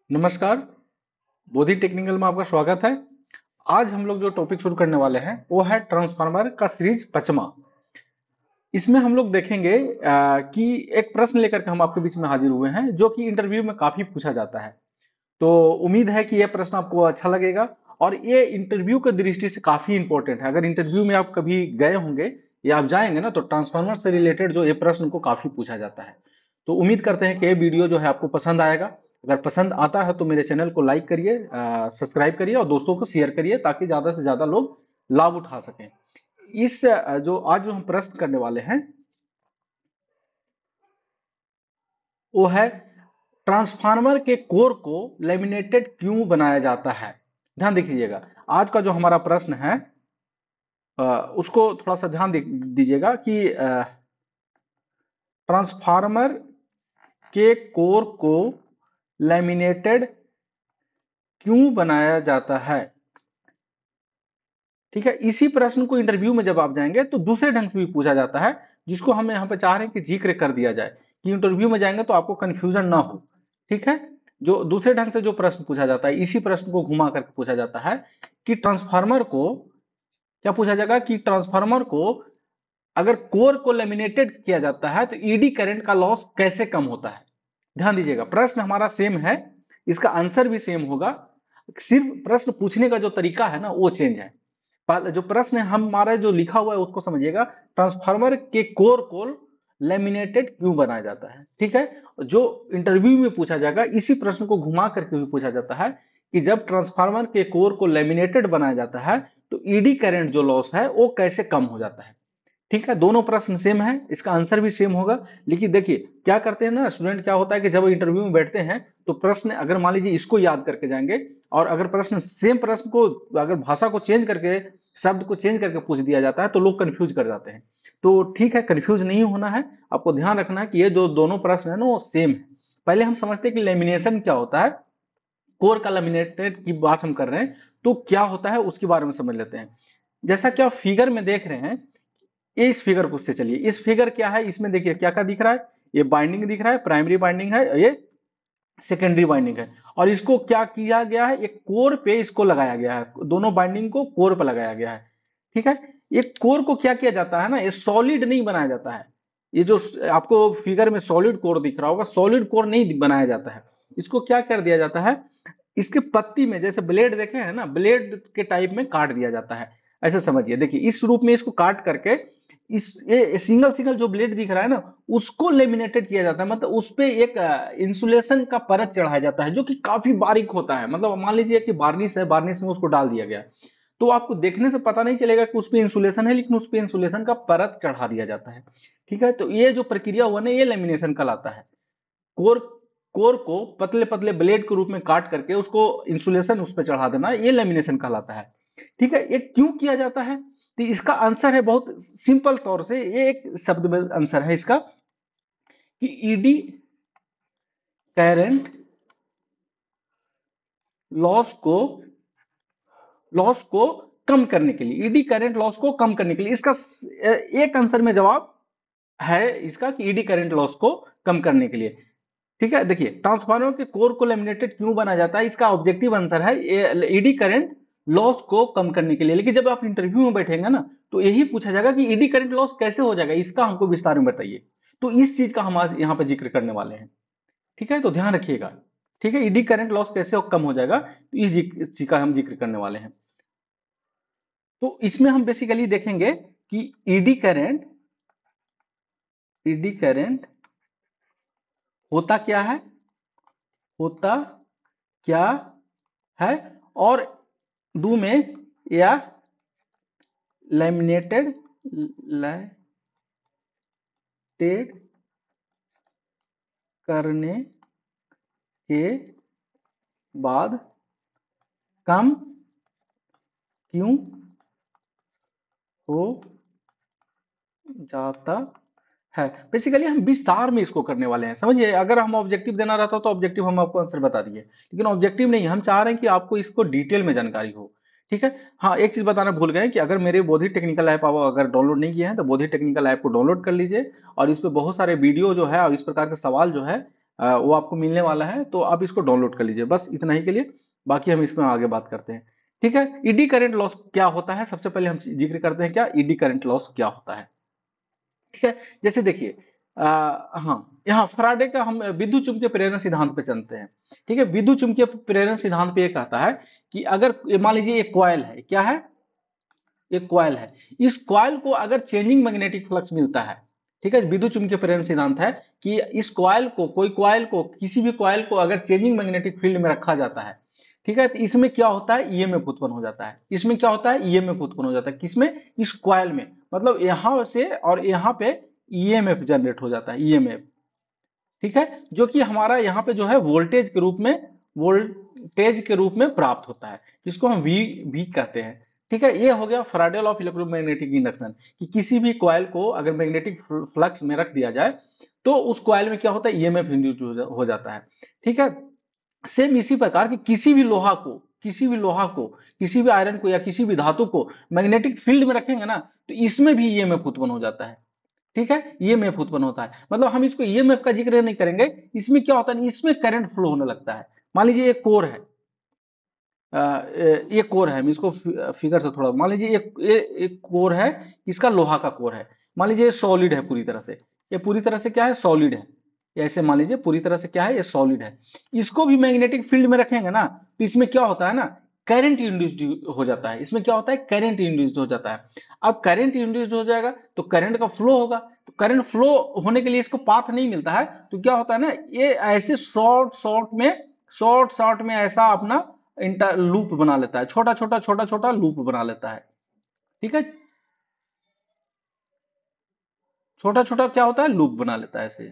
नमस्कार। बोधि टेक्निकल में आपका स्वागत है। आज हम लोग जो टॉपिक शुरू करने वाले हैं वो है ट्रांसफार्मर का सीरीज 5वां। इसमें हम लोग देखेंगे कि एक प्रश्न लेकर के हम आपके बीच में हाजिर हुए हैं जो कि इंटरव्यू में काफी पूछा जाता है। तो उम्मीद है कि यह प्रश्न आपको अच्छा लगेगा और ये इंटरव्यू की दृष्टि से काफी इंपॉर्टेंट है। अगर इंटरव्यू में आप कभी गए होंगे या आप जाएंगे ना, तो ट्रांसफार्मर से रिलेटेड जो ये प्रश्न को काफी पूछा जाता है। तो उम्मीद करते हैं कि ये वीडियो जो है आपको पसंद आएगा। अगर पसंद आता है तो मेरे चैनल को लाइक करिए, सब्सक्राइब करिए और दोस्तों को शेयर करिए ताकि ज्यादा से ज्यादा लोग लाभ उठा सकें। इस जो आज जो हम प्रश्न करने वाले हैं वो है, ट्रांसफार्मर के कोर को लेमिनेटेड क्यों बनाया जाता है। ध्यान दीजिएगा, आज का जो हमारा प्रश्न है उसको थोड़ा सा ध्यान दीजिएगा कि ट्रांसफार्मर के कोर को लेमिनेटेड क्यों बनाया जाता है। ठीक है, इसी प्रश्न को इंटरव्यू में जब आप जाएंगे तो दूसरे ढंग से भी पूछा जाता है, जिसको हम यहाँ पे चाह रहे हैं कि जिक्र कर दिया जाए कि इंटरव्यू में जाएंगे तो आपको कंफ्यूजन ना हो। ठीक है, जो दूसरे ढंग से जो प्रश्न पूछा जाता है, इसी प्रश्न को घुमा करके पूछा जाता है कि ट्रांसफार्मर को क्या पूछा जाएगा कि ट्रांसफार्मर को अगर कोर को लेमिनेटेड किया जाता है तो ईडी करंट का लॉस कैसे कम होता है। ध्यान दीजिएगा, प्रश्न हमारा सेम है, इसका आंसर भी सेम होगा, सिर्फ प्रश्न पूछने का जो तरीका है ना वो चेंज है। जो प्रश्न है हमारा जो लिखा हुआ है उसको समझिएगा, ट्रांसफार्मर के कोर को लेमिनेटेड क्यों बनाया जाता है। ठीक है, जो इंटरव्यू में पूछा जाएगा इसी प्रश्न को घुमा करके भी पूछा जाता है कि जब ट्रांसफार्मर के कोर को लेमिनेटेड बनाया जाता है तो ईडी करंट जो लॉस है वो कैसे कम हो जाता है। ठीक है, दोनों प्रश्न सेम है, इसका आंसर भी सेम होगा। लेकिन देखिए क्या करते हैं ना स्टूडेंट, क्या होता है कि जब इंटरव्यू में बैठते हैं तो प्रश्न अगर मान लीजिए इसको याद करके जाएंगे और अगर प्रश्न सेम प्रश्न को अगर भाषा को चेंज करके शब्द को चेंज करके पूछ दिया जाता है तो लोग कंफ्यूज कर जाते हैं। तो ठीक है, कंफ्यूज नहीं होना है, आपको ध्यान रखना है कि ये जो दोनों प्रश्न है ना वो सेम है। पहले हम समझते हैं कि लेमिनेशन क्या होता है, कोर का लेमिनेटेड की बात हम कर रहे हैं तो क्या होता है उसके बारे में समझ लेते हैं। जैसा कि आप फिगर में देख रहे हैं, ये इस फिगर को से चलिए, इस फिगर क्या है, इसमें देखिए क्या क्या दिख रहा है, ये बाइंडिंग दिख रहा है, प्राइमरी बाइंडिंग है, ये सेकेंडरी बाइंडिंग है। और इसको क्या किया गया है, एक कोर पे इसको लगाया गया है, दोनों बाइंडिंग को कोर पे लगाया गया है। ठीक है, ये कोर को क्या किया जाता है ना, ये सॉलिड नहीं बनाया जाता है। ये जो आपको फिगर में सॉलिड कोर दिख रहा होगा, सॉलिड कोर नहीं बनाया जाता है। इसको क्या कर दिया जाता है, इसके पत्ती में जैसे ब्लेड देखे हैं ना, ब्लेड के टाइप में काट दिया जाता है। ऐसे समझिए, देखिए इस रूप में इसको काट करके इस ये सिंगल सिंगल जो ब्लेड दिख रहा है ना उसको लेमिनेटेड किया जाता है, मतलब उस पे एक इंसुलेशन का परत चढ़ाया जाता है जो कि काफी बारीक होता है। मतलब मान लीजिए कि वार्निश है, वार्निश में उसको डाल दिया गया तो आपको देखने से पता नहीं चलेगा कि उस पे इंसुलेशन है, लेकिन उस पे इंसुलेशन का परत चढ़ा दिया जाता है। ठीक है, तो ये जो प्रक्रिया हुआ ना ये लेमिनेशन कहलाता है। कोर कोर को पतले पतले ब्लेड के रूप में काट करके उसको इंसुलेशन उस पर चढ़ा देना, ये लेमिनेशन कहलाता है। ठीक है, ये क्यों किया जाता है, तो इसका आंसर है बहुत सिंपल तौर से, ये एक शब्द में आंसर है इसका कि ईडी करंट लॉस को लॉस को कम करने के लिए, ईडी करंट लॉस को कम करने के लिए, इसका एक आंसर में जवाब है इसका कि ईडी करंट लॉस को कम करने के लिए। ठीक है, देखिए ट्रांसफार्मर के कोर को लेमिनेटेड क्यों बनाया जाता है, इसका ऑब्जेक्टिव आंसर है ईडी करंट लॉस को कम करने के लिए। लेकिन जब आप इंटरव्यू में बैठेंगे ना तो यही पूछा जाएगा कि ईडी करंट लॉस कैसे हो जाएगा, इसका हमको विस्तार में बताइए। तो इस चीज का हम आज यहाँ पे जिक्र करने वाले हैं। ठीक है, तो ध्यान रखिएगा। ठीक है, ईडी करंट लॉस कैसे कम हो जाएगा तो इस चीज का हम जिक्र करने वाले हैं। तो इसमें हम बेसिकली देखेंगे कि ईडी करंट होता क्या है, होता क्या है, और दो में या लैमिनेटेड करने के बाद कम क्यों हो जाता है। बेसिकली हम विस्तार में इसको करने वाले हैं, समझिए। अगर हम ऑब्जेक्टिव देना रहता तो ऑब्जेक्टिव हम आपको आंसर बता दिए, लेकिन ऑब्जेक्टिव नहीं, हम चाह रहे हैं कि आपको इसको डिटेल में जानकारी हो। ठीक है, हाँ एक चीज बताना भूल गए कि अगर मेरे बोधि टेक्निकल ऐप आप अगर डाउनलोड नहीं किए हैं तो बोधि टेक्निकल ऐप को डाउनलोड कर लीजिए और इस पे बहुत सारे वीडियो जो है और इस प्रकार के सवाल जो है वो आपको मिलने वाला है, तो आप इसको डाउनलोड कर लीजिए, बस इतना ही के लिए। बाकी हम इसमें आगे बात करते हैं। ठीक है, ईडी करंट लॉस क्या होता है, सबसे पहले हम जिक्र करते हैं क्या ईडी करंट लॉस क्या होता है। ठीक है, जैसे देखिए हाँ, यहाँ फराडे का हम विद्युत चुंबकीय प्रेरण सिद्धांत पे चलते हैं। ठीक है, विद्युत चुंबकीय प्रेरण सिद्धांत पे ये कहता है कि अगर मान लीजिए एक कॉइल है, क्या है, एक कॉइल है, इस कॉइल को अगर चेंजिंग मैग्नेटिक फ्लक्स मिलता है, ठीक है, विद्युत चुंबकीय प्रेरण सिद्धांत है कि इस कॉइल को, कोई कॉइल को, किसी भी कॉइल को अगर चेंजिंग मैग्नेटिक फील्ड में रखा जाता है, ठीक है, तो इसमें क्या होता है, ईएमएफ उत्पन्न हो जाता है। इसमें क्या होता है, ईएमएफ उत्पन्न हो जाता है, किसमें, इस कॉइल में, मतलब यहां से और यहां पे ईएमएफ जनरेट हो जाता है, ईएमएफ। ठीक है, जो कि हमारा यहाँ पे जो है वोल्टेज के रूप में प्राप्त होता है, जिसको हम वी कहते हैं। ठीक है, ये हो गया Faraday law of electromagnetic induction, कि किसी भी कॉइल को अगर मैग्नेटिक फ्लक्स में रख दिया जाए तो उस कॉइल में क्या होता है, ईएमएफ इंड्यूस हो जाता है। ठीक है, सेम इसी प्रकार की किसी भी लोहा को, किसी भी आयरन को या किसी भी धातु को मैग्नेटिक फील्ड में रखेंगे ना, तो इसमें भी ईएमएफ उत्पन्न हो जाता है। ठीक है, ईएमएफ उत्पन्न होता है, मतलब हम इसको ईएमएफ का जिक्र नहीं करेंगे, इसमें क्या होता है, इसमें करंट फ्लो होने लगता है। मान लीजिए एक कोर है, ये कोर है, हम इसको फिगर से थोड़ा, मान लीजिए एक कोर है, इसका लोहा का कोर है, मान लीजिए सॉलिड है पूरी तरह से, ये पूरी तरह से क्या है, सॉलिड है, ऐसे मान लीजिए पूरी तरह से क्या है, ये सॉलिड है। इसको भी मैग्नेटिक फील्ड में रखेंगे ना, तो इसमें क्या होता है ना, करंट इंड्यूस्ड हो जाता है, इसमें क्या होता है, करंट इंड्यूस्ड हो जाता है। अब करंट इंड्यूस्ड हो जाएगा तो करंट का फ्लो होगा, तो करंट फ्लो होने के लिए इसको पाथ नहीं मिलता है, तो क्या होता है ना, ये ऐसे शॉर्ट में ऐसा अपना इंटर लूप बना लेता है, छोटा छोटा लूप बना लेता है। ठीक है, छोटा छोटा क्या होता है, लूप बना लेता है ऐसे।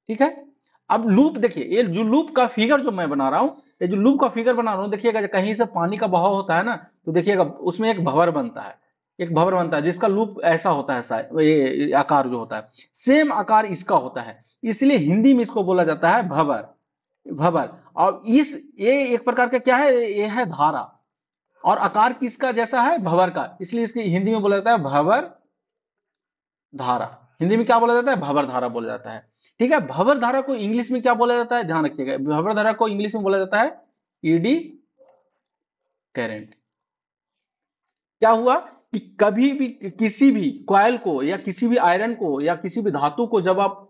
ठीक है, अब लूप देखिए, ये जो लूप का फिगर जो मैं बना रहा हूं, ये जो लूप का फिगर बना रहा हूं, देखिएगा कहीं से पानी का बहाव होता है ना, तो देखिएगा उसमें एक भंवर बनता है, जिसका लूप ऐसा होता है, ये आकार जो होता है, सेम आकार इसका होता है, इसलिए हिंदी में इसको बोला जाता है भंवर। भंवर, और ये एक प्रकार का क्या है, ये है धारा, और आकार किसका जैसा है, भंवर का, इसलिए इसकी हिंदी में बोला जाता है भंवर धारा। हिंदी में क्या बोला जाता है, भंवर धारा बोला जाता है। ठीक है, भंवर धारा को इंग्लिश में क्या बोला जाता है, ध्यान रखिएगा, भंवर धारा को इंग्लिश में बोला जाता है ईडी करंट। क्या हुआ कि कभी भी किसी भी कॉइल को या किसी भी आयरन को या किसी भी धातु को, जब आप,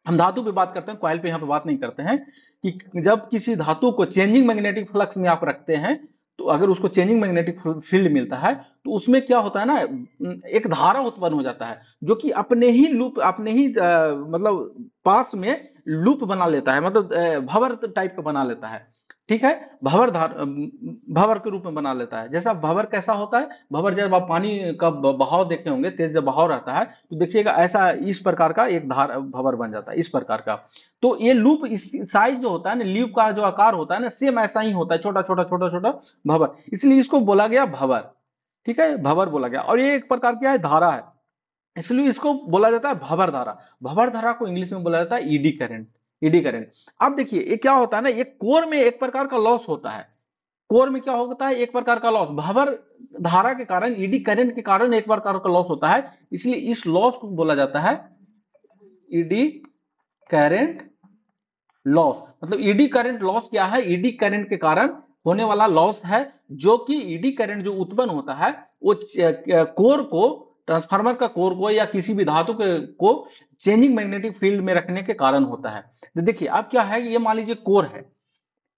हम धातु पे बात करते हैं, कॉइल पे यहाँ पे बात नहीं करते हैं, कि जब किसी धातु को चेंजिंग मैग्नेटिक फ्लक्स में आप रखते हैं, तो अगर उसको चेंजिंग मैग्नेटिक फील्ड मिलता है, तो उसमें क्या होता है ना, एक धारा उत्पन्न हो जाता है, जो कि अपने ही मतलब पास में लूप बना लेता है, मतलब भंवर टाइप का बना लेता है। ठीक है, भंवर के रूप में बना लेता है। जैसा भंवर कैसा होता है, भंवर जब आप पानी का बहाव देखे होंगे, तेज जब बहाव रहता है, तो देखिएगा ऐसा इस प्रकार का एक भंवर बन जाता है, इस प्रकार का। तो ये लूप, इस साइज जो होता है ना, लूप का जो आकार होता है ना, सेम ऐसा ही होता है, छोटा छोटा भंवर, इसलिए इसको बोला गया भंवर। ठीक है, भंवर बोला गया, और ये एक प्रकार की धारा है, इसलिए इसको बोला जाता है भंवर धारा। भंवर धारा को इंग्लिश में बोला जाता है ईडी करंट। ईडी करंट, अब देखिए ये क्या होता है ना, ये कोर में एक प्रकार का लॉस होता है, कोर में क्या होता है, एक प्रकार का लॉस, भंवर धारा के कारण, ईडी करंट के कारण एक प्रकार का लॉस होता है, इसलिए इस लॉस को बोला जाता है ईडी करंट लॉस। मतलब ईडी करंट लॉस क्या है, ईडी करंट के कारण होने वाला लॉस है, जो कि ईडी करंट जो उत्पन्न होता है, वो कोर को, ट्रांसफार्मर का कोर को या किसी भी धातु को चेंजिंग मैग्नेटिक फील्ड में रखने के कारण होता है। तो देखिए अब क्या है, ये मान लीजिए कोर है,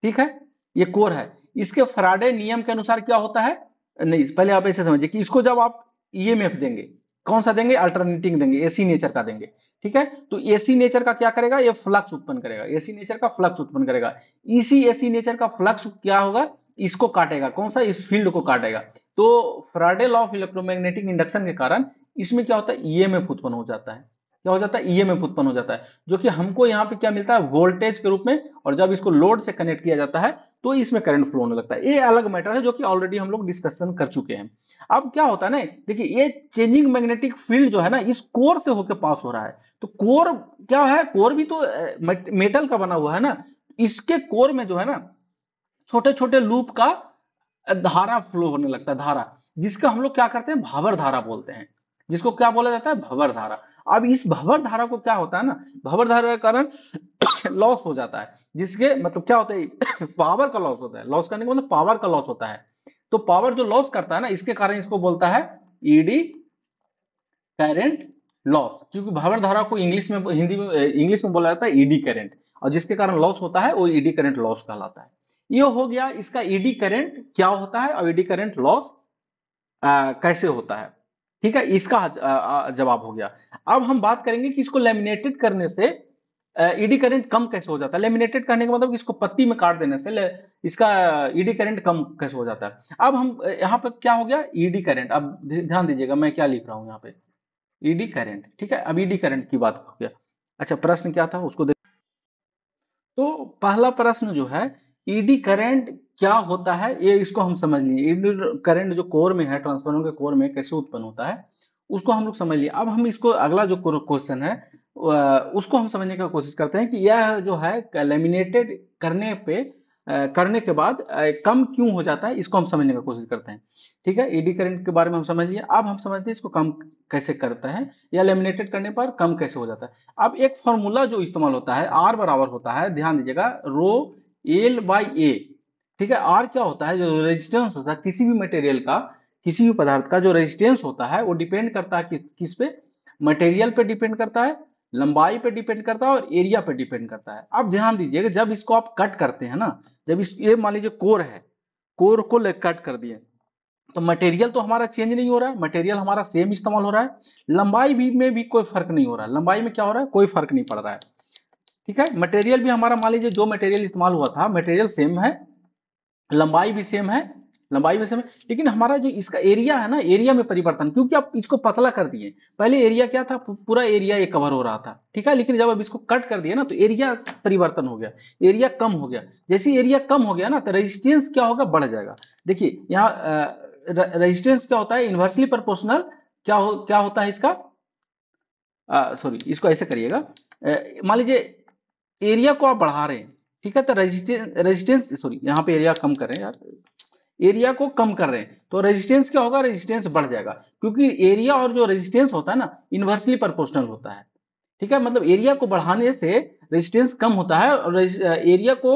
ठीक है, ये कोर है, इसके फैराडे नियम के अनुसार क्या होता है, नहीं पहले आप ऐसे समझिए कि इसको जब आप ईएमएफ देंगे, कौन सा देंगे, अल्टरनेटिंग देंगे, एसी नेचर का देंगे। ठीक है, तो एसी नेचर का क्या करेगा, ये फ्लक्स उत्पन्न करेगा, एसी नेचर का फ्लक्स उत्पन्न करेगा। इसी एसी नेचर का फ्लक्स क्या होगा, इसको काटेगा, कौन सा, इस फील्ड को काटेगा। तो Faraday law of electromagnetic induction के कारण इसमें क्या होता है, ईएमएफ उत्पन्न हो जाता है। क्या हो जाता है, ईएमएफ उत्पन्न हो जाता है, जो कि हमको यहाँ पे क्या मिलता है, वोल्टेज के रूप में, और जब इसको लोड से कनेक्ट किया जाता है तो इसमें करंट फ्लो होने लगता है। ये अलग मैटर है, जो कि ऑलरेडी हम लोग डिस्कशन कर चुके हैं। अब क्या होता है ना, देखिए ये चेंजिंग मैग्नेटिक फील्ड जो है ना, इस कोर से होकर पास हो रहा है। तो कोर क्या है, कोर भी तो मेटल का बना हुआ है ना, इसके कोर में जो है ना, छोटे छोटे लूप का धारा फ्लो होने लगता है, धारा, जिसका हम लोग क्या करते हैं, भंवर धारा बोलते हैं, जिसको क्या बोला जाता है, भंवर धारा। अब इस भंवर धारा को क्या होता है ना, भंवर धारा के कारण लॉस हो जाता है, जिसके मतलब क्या होता है पावर का लॉस होता है, लॉस करने का मतलब पावर का लॉस होता है। तो पावर जो लॉस करता है ना, इसके कारण इसको बोलता है ईडी करंट लॉस, क्योंकि भंवर धारा को इंग्लिश में, हिंदी में, इंग्लिश में बोला जाता है ईडी करंट, और जिसके कारण लॉस होता है वो ईडी करंट लॉस कहलाता है। ये हो गया इसका ईडी करंट क्या होता है और ईडी करंट लॉस कैसे होता है। ठीक है, इसका जवाब हो गया। अब हम बात करेंगे कि इसको लेमिनेटेड करने से ईडी करंट कम कैसे हो जाता है। लेमिनेटेड करने का मतलब कि इसको पत्ती में काट देने से इसका ईडी करंट कम कैसे हो जाता है। अब हम यहाँ पे क्या हो गया ईडी करंट, अब ध्यान दीजिएगा मैं क्या लिख रहा हूँ यहाँ पे, ईडी करंट। ठीक है, अब ईडी करंट की बात हो गया। अच्छा, प्रश्न क्या था उसको देख। तो पहला प्रश्न जो है, ईडी करंट क्या होता है, ये इसको हम समझ लिए। ईडी करंट जो कोर में है, ट्रांसफार्मर के कोर में कैसे उत्पन्न होता है उसको हम लोग समझ लिए। अब हम इसको अगला जो क्वेश्चन है उसको हम समझने की कोशिश करते हैं कि यह जो है लेमिनेटेड करने के बाद कम क्यों हो जाता है, इसको हम समझने की कोशिश करते हैं। ठीक है, ईडी करंट के बारे में हम समझ लिए। अब हम समझते हैं इसको कम कैसे करता है, या लेमिनेटेड करने पर कम कैसे हो जाता है। अब एक फॉर्मूला जो इस्तेमाल होता है, आर बराबर होता है, ध्यान दीजिएगा, रो एल बाई ए। ठीक है, आर क्या होता है, जो रेजिस्टेंस होता है किसी भी मटेरियल का, किसी भी पदार्थ का जो रेजिस्टेंस होता है वो डिपेंड करता है किस पे, मटेरियल पे डिपेंड करता है, लंबाई पे डिपेंड करता है और एरिया पे डिपेंड करता है। अब ध्यान दीजिएगा, जब इसको आप कट करते हैं ना, जब इस ये मान लीजिए कोर है, कोर को कट कर दिए, तो मटेरियल तो हमारा चेंज नहीं हो रहा है, मटेरियल हमारा सेम इस्तेमाल हो रहा है, लंबाई भी में भी कोई फर्क नहीं हो रहा है, लंबाई में क्या हो रहा है, कोई फर्क नहीं पड़ रहा है। ठीक है, मटेरियल भी हमारा, मान लीजिए जो मटेरियल इस्तेमाल हुआ था मटेरियल सेम है, लंबाई भी सेम है, लंबाई भी सेम है, लेकिन हमारा जो इसका एरिया है ना, एरिया में परिवर्तन, क्योंकि आप इसको पतला कर दिए। पहले एरिया क्या था, पूरा एरिया ये कवर हो रहा था। ठीक है, लेकिन जब अब इसको कट कर दिया ना तो एरिया परिवर्तन हो गया, एरिया कम हो गया। जैसे एरिया कम हो गया ना तो रेजिस्टेंस क्या होगा, बढ़ जाएगा। देखिए यहाँ रेजिस्टेंस क्या होता है, इन्वर्सली प्रोपोर्शनल क्या होता है इसका, सॉरी इसको ऐसे करिएगा, मान लीजिए एरिया को आप बढ़ा रहे हैं, ठीक है, तो रेजिस्टेंस सॉरी यहाँ पे एरिया कम कर रहे हैं यार, एरिया को कम कर रहे हैं तो रेजिस्टेंस क्या होगा, रेजिस्टेंस बढ़ जाएगा, क्योंकि एरिया और जो रेजिस्टेंस होता है ना इन्वर्सली प्रोपोर्शनल होता है। ठीक है, मतलब एरिया को बढ़ाने से रेजिस्टेंस कम होता है और एरिया को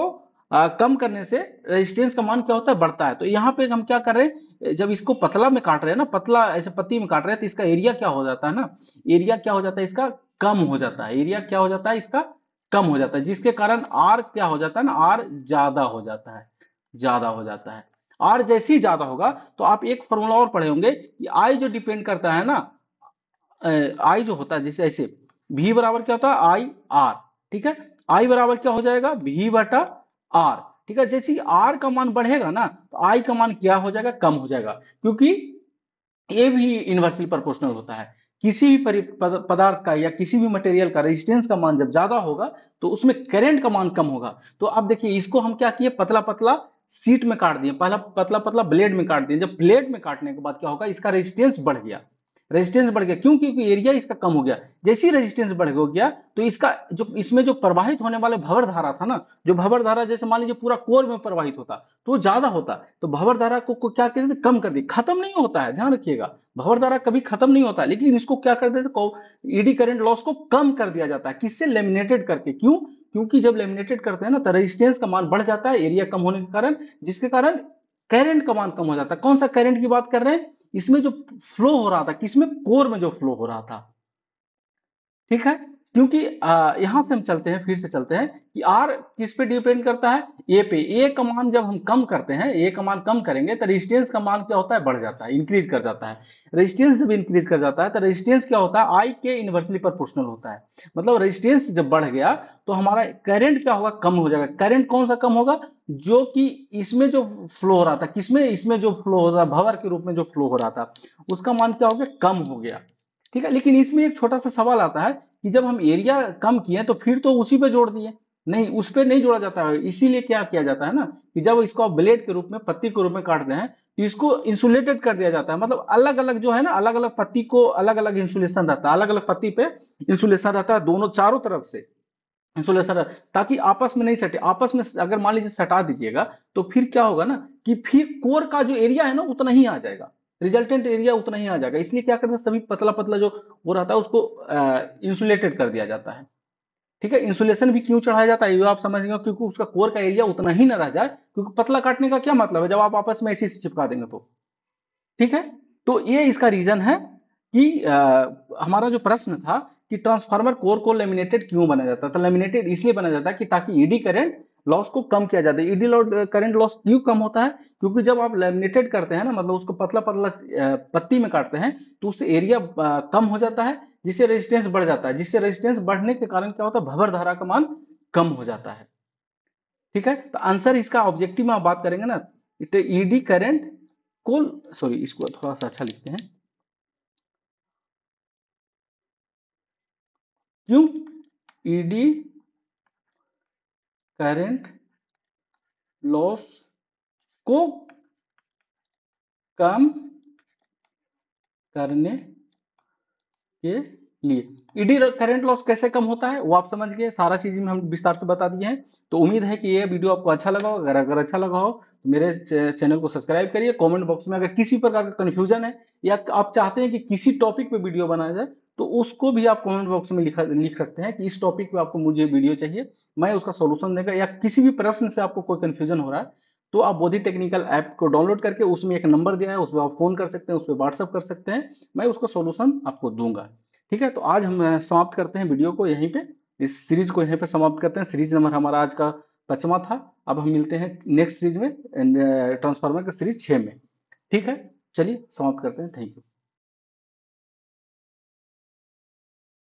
कम करने से रेजिस्टेंस का मान क्या होता है, बढ़ता है। तो यहाँ पे हम क्या कर रहे हैं, जब इसको पतला में काट रहे हैं ना, पतला ऐसे पत्ती में काट रहे हैं, तो इसका एरिया क्या हो जाता है ना, एरिया क्या हो जाता है इसका, कम हो जाता है, एरिया क्या हो जाता है इसका, कम हो जाता है, जिसके कारण आर क्या हो जाता है ना, आर ज्यादा हो जाता है, ज्यादा हो जाता है। आर जैसे ही ज्यादा होगा तो आप एक फॉर्मूला और पढ़े होंगे कि आई जो डिपेंड करता है ना, आई जो होता है जैसे ऐसे, भी बराबर क्या होता है, आई आर। ठीक है, आई बराबर क्या हो जाएगा, भी बटा आर। ठीक है, जैसे ही आर का मान बढ़ेगा ना तो आई का मान क्या हो जाएगा, कम हो जाएगा, क्योंकि ये भी इन्वर्सली प्रोपोर्शनल होता है। किसी भी पदार्थ का या किसी भी मटेरियल का रेजिस्टेंस का मान जब ज्यादा होगा तो उसमें करंट का मान कम होगा। तो अब देखिए इसको हम क्या किए, पतला पतला सीट में काट दिए, पहला पतला पतला ब्लेड में काट दिए। जब ब्लेड में काटने के बाद क्या होगा, इसका रेजिस्टेंस बढ़ गया, रेजिस्टेंस बढ़ गया, क्यों, क्योंकि एरिया इसका कम हो गया। जैसे ही रेजिस्टेंस बढ़ गया तो इसका जो इसमें जो प्रवाहित होने वाले भंवर धारा था ना, जो भंवर धारा जैसे मान लीजिए पूरा कोर में प्रवाहित होता तो वो ज्यादा होता, तो भंवर धारा को क्या कर देते, कम कर दी। खत्म नहीं होता है, ध्यान रखिएगा, भंवर धारा कभी खत्म नहीं होता, लेकिन इसको क्या कर देते, ईडी करंट लॉस को कम कर दिया जाता है, किससे, लेमिनेटेड करके। क्यों, क्योंकि जब लेमिनेटेड करते हैं ना तो रेजिस्टेंस का मान बढ़ जाता है एरिया कम होने के कारण, जिसके कारण करंट का मान कम हो जाता है। कौन सा करंट की बात कर रहे हैं, इसमें जो फ्लो हो रहा था, किसमें, कोर में जो फ्लो हो रहा था। ठीक है, क्योंकि यहां से हम चलते हैं, फिर से चलते हैं कि आर किस पे डिपेंड करता है, ए पे। ए का मान जब हम कम करते हैं, ए का मान कम करेंगे तो रेजिस्टेंस का मान क्या होता है, बढ़ जाता है, इंक्रीज कर जाता है। रेजिस्टेंस जब इंक्रीज कर जाता है तो रेजिस्टेंस क्या होता है, आई के इनवर्सली प्रोपोर्शनल होता है। मतलब रेजिस्टेंस जब बढ़ गया तो हमारा करंट क्या होगा, कम हो जाएगा। करंट कौन सा कम होगा, जो कि इसमें जो फ्लो हो रहा था, किसमें, इसमें जो फ्लो हो रहा था, भंवर के रूप में जो फ्लो हो रहा था, उसका मान क्या हो गया, कम हो गया। ठीक है, लेकिन इसमें एक छोटा सा सवाल आता है कि जब हम एरिया कम किए तो फिर तो उसी पे जोड़ दिए, नहीं, उस पे नहीं जोड़ा जाता है। इसीलिए क्या किया जाता है ना कि जब इसको आप ब्लेड के रूप में, पत्ती के रूप में काटते हैं तो इसको इंसुलेटेड कर दिया जाता है। मतलब अलग अलग जो है ना, अलग अलग पत्ती को अलग अलग इंसुलेशन रहता है, अलग अलग पत्ती पे इंसुलेशन रहता है, दोनों चारों तरफ से इंसुलेशन, ताकि आपस में नहीं सटे। आपस में अगर मान लीजिए सटा दीजिएगा तो फिर क्या होगा ना कि फिर कोर का जो एरिया है ना उतना ही आ जाएगा। रिजल्टेंट एरिया उतना ही आ जाएगा। इसलिए क्या करते हैं, सभी पतला पतला जो वो रहता है उसको इंसुलेटेड कर दिया जाता है। ठीक है, इंसुलेशन भी क्यों चढ़ाया जाता है ये आप समझ गए, क्योंकि उसका कोर का एरिया उतना ही ना रह जाए, क्योंकि पतला काटने का क्या मतलब है जब आप आपस में ऐसे चिपका देंगे तो। ठीक है, तो ये इसका रीजन है कि हमारा जो प्रश्न था कि ट्रांसफार्मर कोर को लेमिनेटेड क्यों बनाया जाता है, तो लेमिनेटेड इसलिए बनाया जाता है कि ताकि ईडी करंट लॉस को कम किया जाता है। ईडी करंट लॉस क्यों कम होता है, क्योंकि जब आप लेमिनेटेड करते हैं ना, मतलब उसको पतला पतला पत्ती में काटते हैं, तो उससे एरिया कम हो जाता है, जिससे रेजिस्टेंस बढ़ जाता है, जिससे रेजिस्टेंस बढ़ने के कारण क्या होता है, भंवर धारा का मान कम हो जाता है। ठीक है, तो आंसर इसका ऑब्जेक्टिव में आप बात करेंगे ना, ईडी करंट को, सॉरी इसको थोड़ा सा अच्छा लिखते हैं, क्यों ईडी करंट लॉस को कम करने के लिए। ईडी करंट लॉस कैसे कम होता है वो आप समझ गए, सारा चीज में हम विस्तार से बता दिए हैं। तो उम्मीद है कि ये वीडियो आपको अच्छा लगा हो। अगर अच्छा लगा हो तो मेरे चैनल को सब्सक्राइब करिए। कमेंट बॉक्स में अगर किसी प्रकार का कंफ्यूजन है या आप चाहते हैं कि किसी टॉपिक पे वीडियो बनाया जाए, तो उसको भी आप कमेंट बॉक्स में लिख सकते हैं कि इस टॉपिक पे आपको मुझे वीडियो चाहिए, मैं उसका सोल्यूशन देगा। या किसी भी प्रश्न से आपको कोई कंफ्यूजन हो रहा है तो आप बोधि टेक्निकल ऐप को डाउनलोड करके उसमें एक नंबर दिया है, उस पर आप फोन कर सकते हैं, उस पर व्हाट्सअप कर सकते हैं, मैं उसका सोल्यूशन आपको दूंगा। ठीक है, तो आज हम समाप्त करते हैं वीडियो को यहीं पे, इस सीरीज को यहीं पे समाप्त करते हैं। सीरीज नंबर हमारा आज का 5वां था। अब हम मिलते हैं नेक्स्ट सीरीज में, ट्रांसफार्मर के सीरीज 6 में। ठीक है, चलिए समाप्त करते हैं। Thank you.